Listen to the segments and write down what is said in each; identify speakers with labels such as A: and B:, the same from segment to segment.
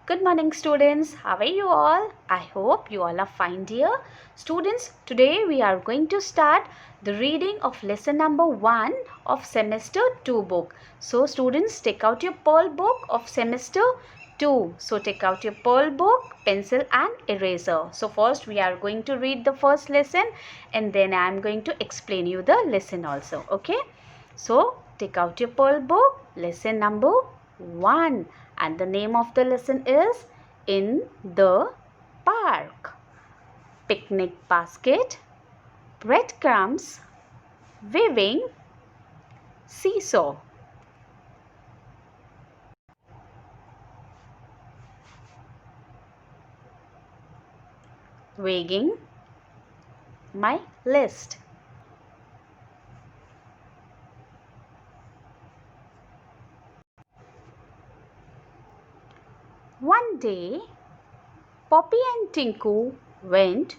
A: Good morning students. How are you all? I hope you all are fine dear. Students, today we are going to start the reading of lesson number 1 of semester 2 book. So students, take out your Pearl book of semester 2. So take out your Pearl book, pencil and eraser. So first we are going to read the first lesson and then I am going to explain you the lesson also. Okay? So take out your Pearl book, lesson number 1, and the name of the lesson is In the Park. Picnic basket, breadcrumbs, weaving, seesaw. Weighing my list. One day, Poppy and Tinku went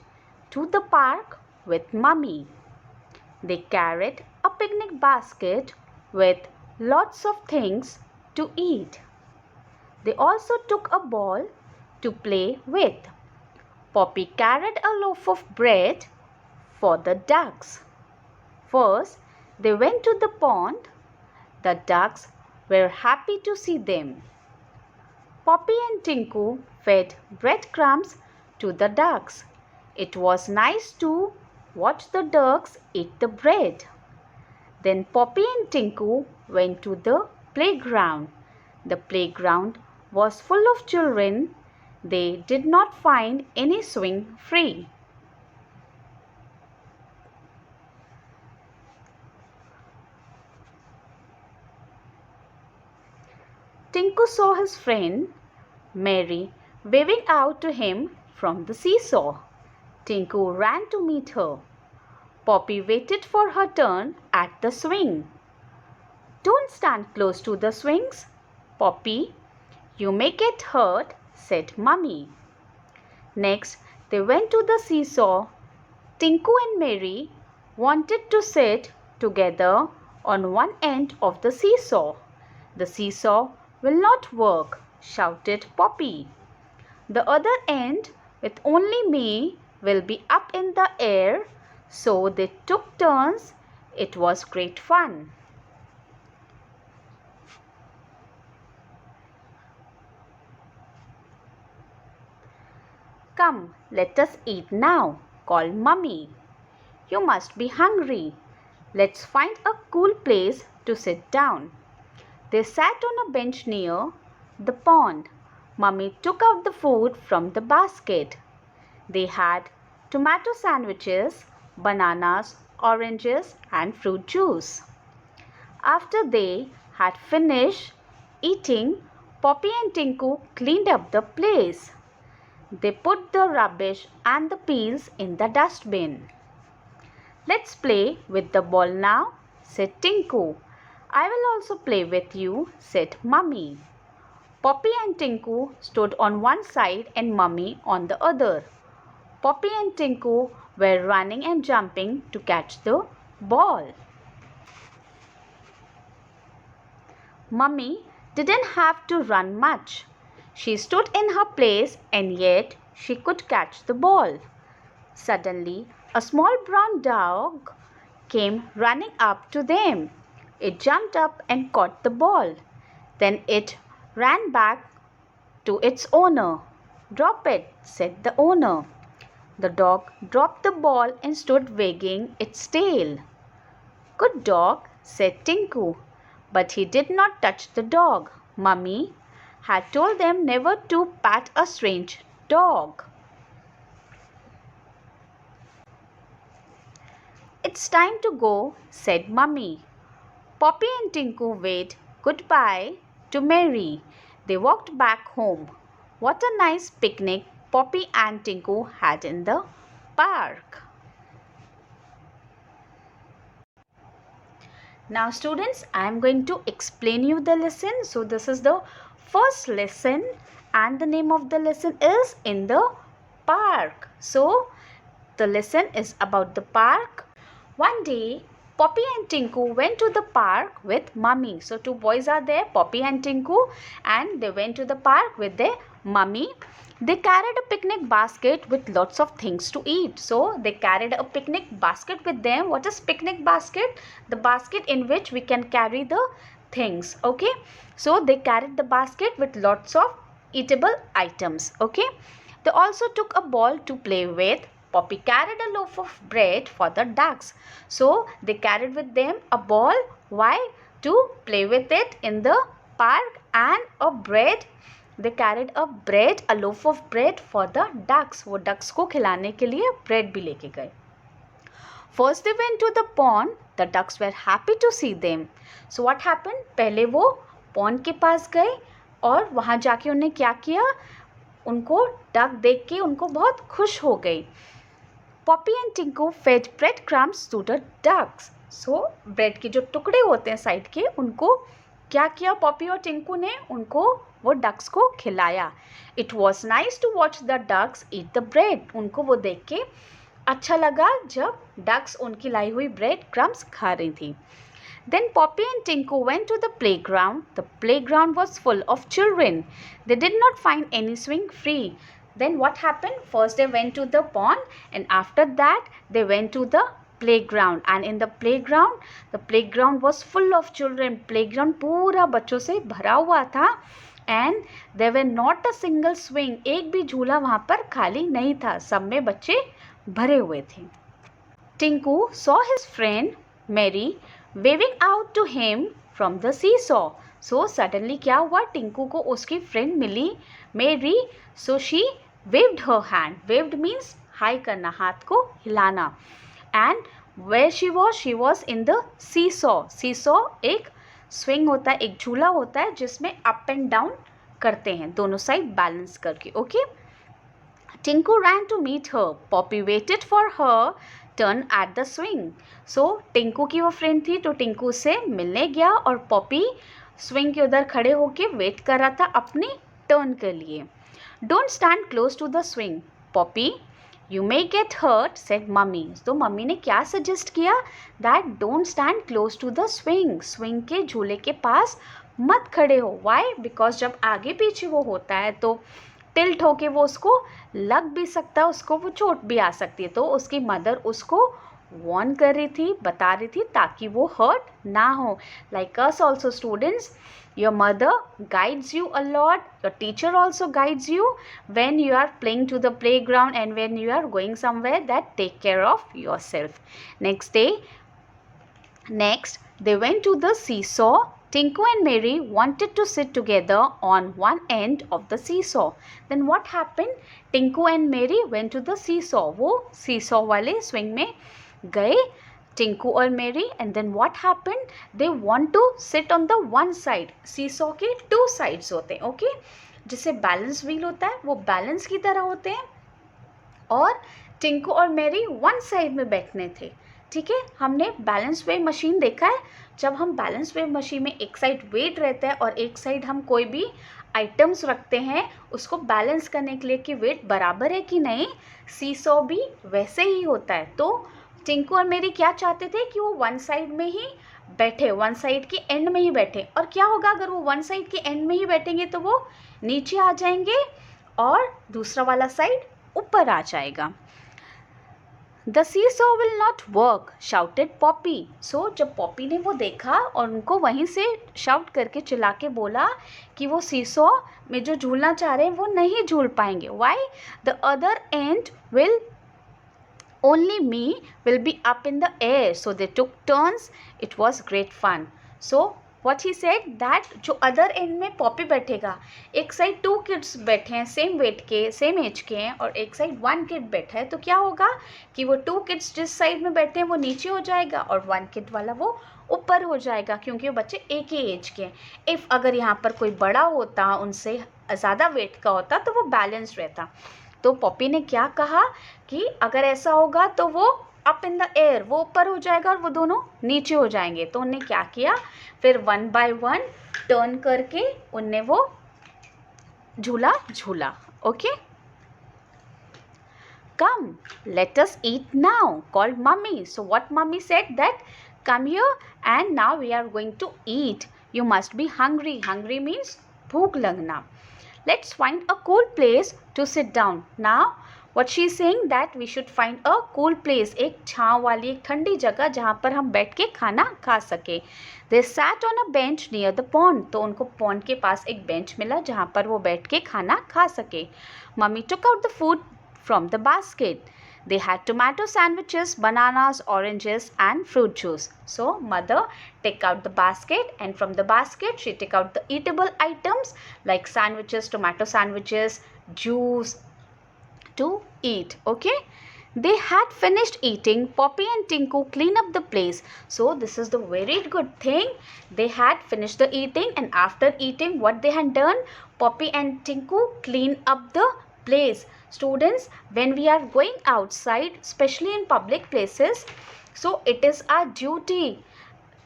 A: to the park with Mummy. They carried a picnic basket with lots of things to eat. They also took a ball to play with. Poppy carried a loaf of bread for the ducks. First, they went to the pond. The ducks were happy to see them. Poppy and Tinku fed breadcrumbs to the ducks. It was nice to watch the ducks eat the bread. Then Poppy and Tinku went to the playground. The playground was full of children. They did not find any swing free. Tinku saw his friend Mary waving out to him from the seesaw. Tinku ran to meet her. Poppy waited for her turn at the swing. Don't stand close to the swings, Poppy. You may get hurt, said Mummy. Next, they went to the seesaw. Tinku and Mary wanted to sit together on one end of the seesaw. The seesaw will not work, shouted Poppy. The other end, with only me, will be up in the air. So they took turns. It was great fun. Come, let us eat now, called Mummy. You must be hungry. Let's find a cool place to sit down. They sat on a bench near the pond. Mummy took out the food from the basket. They had tomato sandwiches, bananas, oranges, and fruit juice. After they had finished eating, Poppy and Tinku cleaned up the place. They put the rubbish and the peels in the dustbin. Let's play with the ball now, said Tinku. I will also play with you, said Mummy. Poppy and Tinku stood on one side and Mummy on the other. Poppy and Tinku were running and jumping to catch the ball. Mummy didn't have to run much. She stood in her place and yet she could catch the ball. Suddenly, a small brown dog came running up to them. It jumped up and caught the ball. Then it ran back to its owner. Drop it, said the owner. The dog dropped the ball and stood wagging its tail. Good dog, said Tinku. But he did not touch the dog. Mummy had told them never to pat a strange dog. It's time to go, said Mummy. Poppy and Tinku waved goodbye to Mary. They walked back home. What a nice picnic Poppy and Tinku had in the park. Now students, I am going to explain you the lesson. So this is the first lesson and the name of the lesson is In the Park. So the lesson is about the park. One day, Poppy and Tinku went to the park with mummy. So two boys are there, Poppy and Tinku, and they went to the park with their mummy. They carried a picnic basket with lots of things to eat. So they carried a picnic basket with them. What is picnic basket? The basket in which we can carry the things. Okay. So they carried the basket with lots of eatable items. Okay. They also took a ball to play with. Poppy carried a loaf of bread for the ducks. So they carried with them a ball. Why? To play with it in the park, and a bread. They carried a loaf of bread for the ducks. वो ducks को खिलाने के लिए bread भी लेके गए. First they went to the pond. The ducks were happy to see them. So what happened? पहले वो pond के पास गए और वहाँ जाके उन्हें क्या किया? उनको डक देख के उनको बहुत खुश हो गई. Poppy and Tinku fed breadcrumbs to the ducks. So bread के जो टुकड़े होते हैं साइड के, उनको क्या किया पॉपी और टिंकू ने? उनको वो डक्स को खिलाया. It was nice to watch the ducks eat the bread. उनको वो देख के अच्छा लगा जब डक्स उनकी लाई हुई ब्रेड क्रम्स खा रही थी. Then Poppy and Tinku went to the playground. The playground was full of children. They did not find any swing free. Then what happened? First they went to the pond, and after that they went to the playground. And in the playground was full of children. Playground पूरा बच्चों से भरा हुआ था. And there were not a single swing. एक भी झूला वहाँ पर खाली नहीं था. सब में बच्चे भरे हुए थे. Tinku saw his friend Mary waving out to him from the seesaw. So suddenly क्या हुआ? टिंकू को उसकी फ्रेंड मिली मेरी. So she waved her hand. Waved means high करना, हाथ को हिलाना. And where she was in the seesaw. Seesaw एक swing होता है, एक झूला होता है जिसमें up and down करते हैं दोनों साइड बैलेंस करके. Okay. Tinku ran to meet her. Poppy waited for her turn at the swing. So Tinku की वो फ्रेंड थी तो टिंकू से मिलने गया और पॉपी स्विंग के उधर खड़े होके वेट कर रहा था अपनी टर्न के लिए. Don't stand close to the swing, Poppy. You may get hurt, said mummy. तो मम्मी ने क्या सजेस्ट किया? That don't stand close to the swing. Swing के झूले के पास मत खड़े हो. Why? Because जब आगे पीछे वो होता है तो टिल्ट होके वो उसको लग भी सकता है, उसको वो चोट भी आ सकती है. तो उसकी मदर उसको वॉर्न कर रही थी, बता रही थी ताकि वो हर्ट ना हो. Like us also students, your mother guides you a lot, your teacher also guides you when you are playing to the playground and when you are going somewhere, that take care of yourself. Next they went to the seesaw. Tinku and Mary wanted to sit together on one end of the seesaw. Then what happened? Tinku and Mary went to the seesaw. वो seesaw वाले swing में गए टिंकू और Mary. And then what happened? They want to sit on the one side. Seesaw के two sides होते हैं. Okay. जिससे balance wheel होता है वो बैलेंस की तरह होते हैं और टिंकू और मेरी वन साइड में बैठने थे. ठीक है. हमने बैलेंस वेव मशीन देखा है. जब हम बैलेंस वेव मशीन में एक साइड वेट रहता है और एक साइड हम कोई भी आइटम्स रखते हैं उसको बैलेंस करने के लिए कि वेट बराबर है कि नहीं, सीसॉ भी वैसे ही होता है. तो टिंकू और मेरी क्या चाहते थे कि वो वन साइड में ही बैठे, वन साइड के एंड में ही बैठे. और क्या होगा अगर वो वन साइड के एंड में ही बैठेंगे तो वो नीचे आ जाएंगे और दूसरा वाला साइड ऊपर आ जाएगा. The seesaw will not work, shouted Poppy. So जब पॉपी ने वो देखा और उनको वहीं से शाउट करके चिल्ला के बोला कि वो सीसॉ में जो झूलना चाह रहे हैं वो नहीं झूल पाएंगे. Why? The other end will only me will be up in the air. So they took turns. It was great fun. So what he said that जो अदर एंड में पॉपी बैठेगा, एक साइड टू किड्स बैठे हैं same wait के same as के हैं और एक साइड वन किड बैठा है. तो क्या होगा कि वो टू किड्स जिस साइड में बैठे हैं वो नीचे हो जाएगा और वन किड वाला वो ऊपर हो जाएगा क्योंकि वो बच्चे एक ही एज के हैं. इफ़ अगर यहाँ पर कोई बड़ा होता उनसे ज़्यादा वेट का होता तो वो बैलेंस रहता. तो पॉपी ने क्या कहा कि अगर ऐसा होगा तो वो अप इन द एयर, वो ऊपर हो जाएगा और वो दोनों नीचे हो जाएंगे. तो उनने क्या किया, फिर वन बाय वन टर्न करके उनने वो झूला झूला. Okay. Come, let us eat now, called mummy. So what mummy said that come here and now we are going to eat. You must be hungry. Hungry means bhook lagna. Let's find a cool place to sit down. Now what she is saying that we should find a cool place, एक छाँव वाली एक ठंडी जगह जहाँ पर हम बैठ के खाना खा सके. They sat on a bench near the pond. तो उनको pond के पास एक bench मिला जहाँ पर वो बैठ के खाना खा सके. Mummy took out the food from the basket. They had tomato sandwiches, bananas, oranges and fruit juice. So mother take out the basket and from the basket she take out the eatable items like sandwiches, tomato sandwiches, juice to eat. Okay. They had finished eating. Poppy and Tinku clean up the place. So this is the very good thing. They had finished the eating and after eating what they had done? Poppy and Tinku clean up the place. Students, when we are going outside, especially in public places, so it is our duty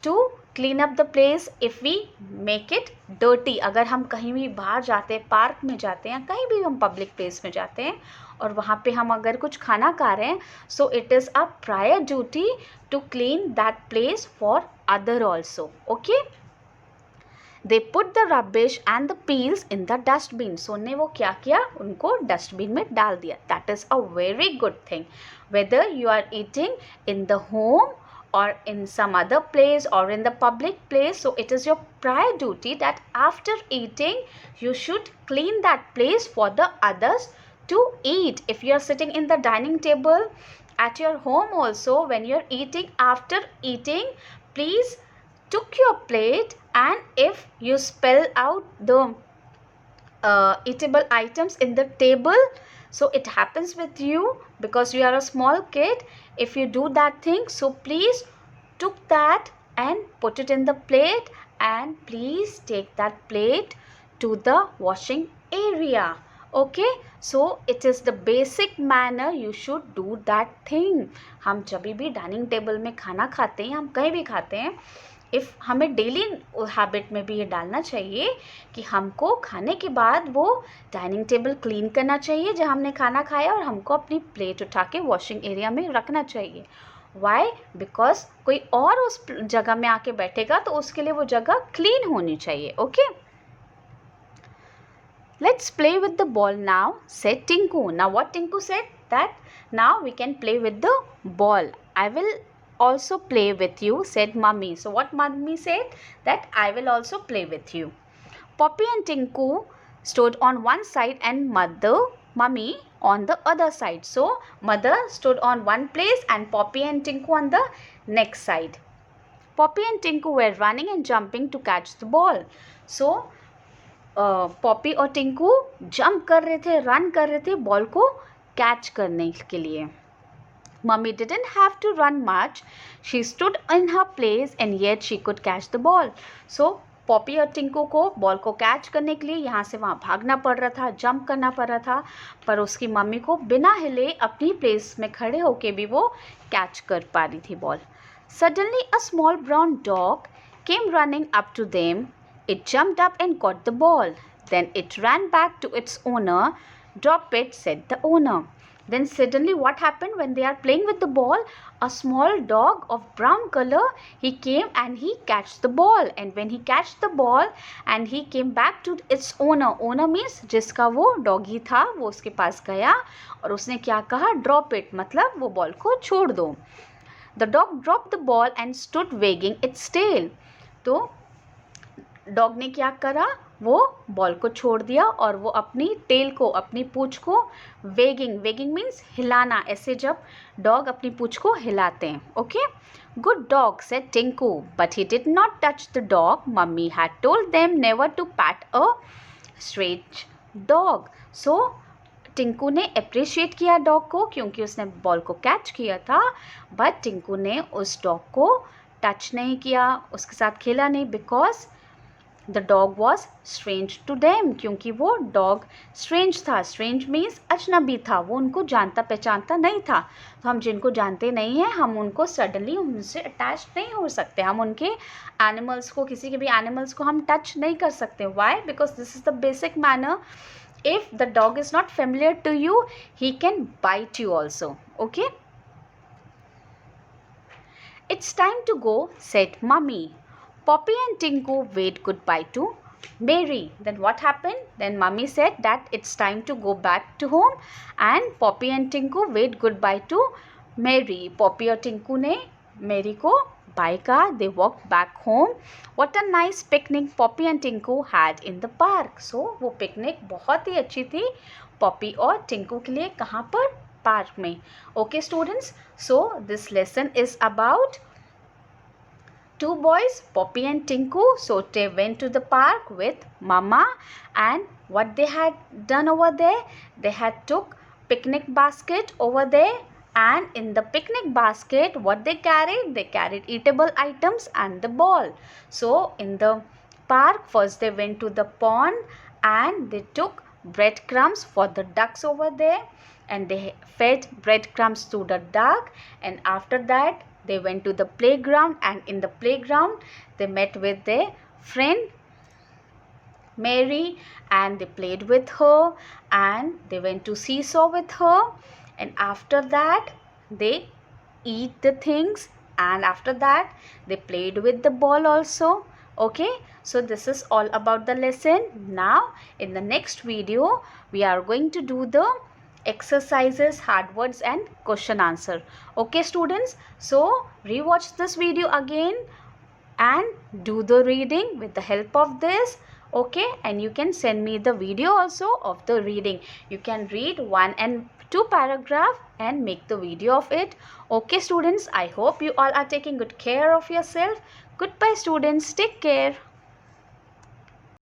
A: to clean up the place if we make it dirty. अगर हम कहीं भी बाहर जाते हैं, park में जाते हैं, कहीं भी हम पब्लिक प्लेस में जाते हैं और वहाँ पे हम अगर कुछ खाना खा रहे हैं, so it is a prior duty to clean that place for other also. Okay. They put the rubbish and the peels in the dustbin. So ने वो क्या किया? उनको dustbin में डाल दिया. That is a very good thing. Whether you are eating in the home or in some other place or in the public place, so it is your prior duty that after eating you should clean that place for the others to eat. If you are sitting in the dining table at your home also, when you are eating, after eating, please took your plate and if you spill out the eatable items in the table, so it happens with you because you are a small kid. If you do that thing, so please took that and put it in the plate and please take that plate to the washing area. Okay, so it is the basic manner you should do that thing. हम जब भी dining table में खाना खाते हैं, हम कहीं भी खाते हैं, इफ़ हमें डेली हैबिट में भी ये डालना चाहिए कि हमको खाने के बाद वो डाइनिंग टेबल क्लीन करना चाहिए जहाँ हमने खाना खाया और हमको अपनी प्लेट उठा के वॉशिंग एरिया में रखना चाहिए. वाई? बिकॉज कोई और उस जगह में आके बैठेगा तो उसके लिए वो जगह क्लीन होनी चाहिए. Okay. Let's play with the ball now, said Tinku. Now what Tinku said? That now we can play with the ball. I will also play with you, said Mummy. So what Mummy said? That I will also play with you. Poppy and Tinku stood on one side and Mummy on the other side. So mother stood on one place and Poppy and Tinku on the next side. Poppy and Tinku were running and jumping to catch the ball. So Poppy और Tinku jump कर रहे थे, run कर रहे थे ball को catch करने के लिए. Mummy didn't have to run much. She stood in her place and yet she could catch the ball. So Poppy और टिंकू को बॉल को कैच करने के लिए यहाँ से वहाँ भागना पड़ रहा था, जंप करना पड़ रहा था, पर उसकी मम्मी को बिना हिले अपनी प्लेस में खड़े होके भी वो कैच कर पा रही थी ball. Suddenly a small brown dog came running up to them. It jumped up and caught the ball. Then it ran back to its owner. Drop it, said the owner. Then suddenly what happened when they are playing with the ball? A small dog of brown color, he came and he catched the ball. And when he catched the ball and he came back to its owner. Owner means जिसका वो doggy था वो उसके पास गया और उसने क्या कहा? Drop it, मतलब वो बॉल को छोड़ दो. The dog dropped the ball and stood wagging its tail. तो डॉग ने क्या करा? वो बॉल को छोड़ दिया और वो अपनी टेल को, अपनी पूंछ को वेगिंग मीन्स हिलाना, ऐसे जब डॉग अपनी पूंछ को हिलाते हैं. Okay. Good dog, said Tinku, but he did not touch the dog. Mummy had told them never to pat a strange dog. So Tinku ने अप्रिशिएट किया डॉग को क्योंकि उसने बॉल को कैच किया था, बट टिंकू ने उस डॉग को टच नहीं किया, उसके साथ खेला नहीं, because The dog was strange to them. क्योंकि वो dog strange था. Strange means अजनबी था, वो उनको जानता पहचानता नहीं था. तो हम जिनको जानते नहीं हैं हम उनको सडनली उनसे अटैच नहीं हो सकते. हम उनके एनिमल्स को, किसी के भी एनिमल्स को हम टच नहीं कर सकते. Why? Because this is the basic manner. If the dog is not familiar to you he can bite you also. Okay. It's time to go, said Mummy. Poppy and Tinku waved goodbye to Mary. Then what happened? Then Mummy said that it's time to go back to home, and Poppy and Tinku waved goodbye to Mary. Poppy और Tinku ने Mary को bye कहा. They walked back home. What a nice picnic Poppy and Tinku had in the park. So वो picnic बहुत ही अच्छी थी Poppy और Tinku के लिए. कहाँ पर? Park में. Okay students, so this lesson is about two boys, Poppy and Tinku. So they went to the park with Mama, and what they had done over there, they had took picnic basket over there, and in the picnic basket what they carried eatable items and the ball. So in the park, first they went to the pond and they took breadcrumbs for the ducks over there, and they fed breadcrumbs to the duck, and after that they went to the playground, and in the playground they met with their friend Mary, and they played with her, and they went to seesaw with her, and after that they eat the things, and after that they played with the ball also. Okay, so this is all about the lesson. Now in the next video we are going to do the exercises, hard words and question answer. Okay students, so rewatch this video again and do the reading with the help of this. Okay, and you can send me the video also of the reading. You can read 1 and 2 paragraph and make the video of it. Okay students, I hope you all are taking good care of yourself. Goodbye students, take care.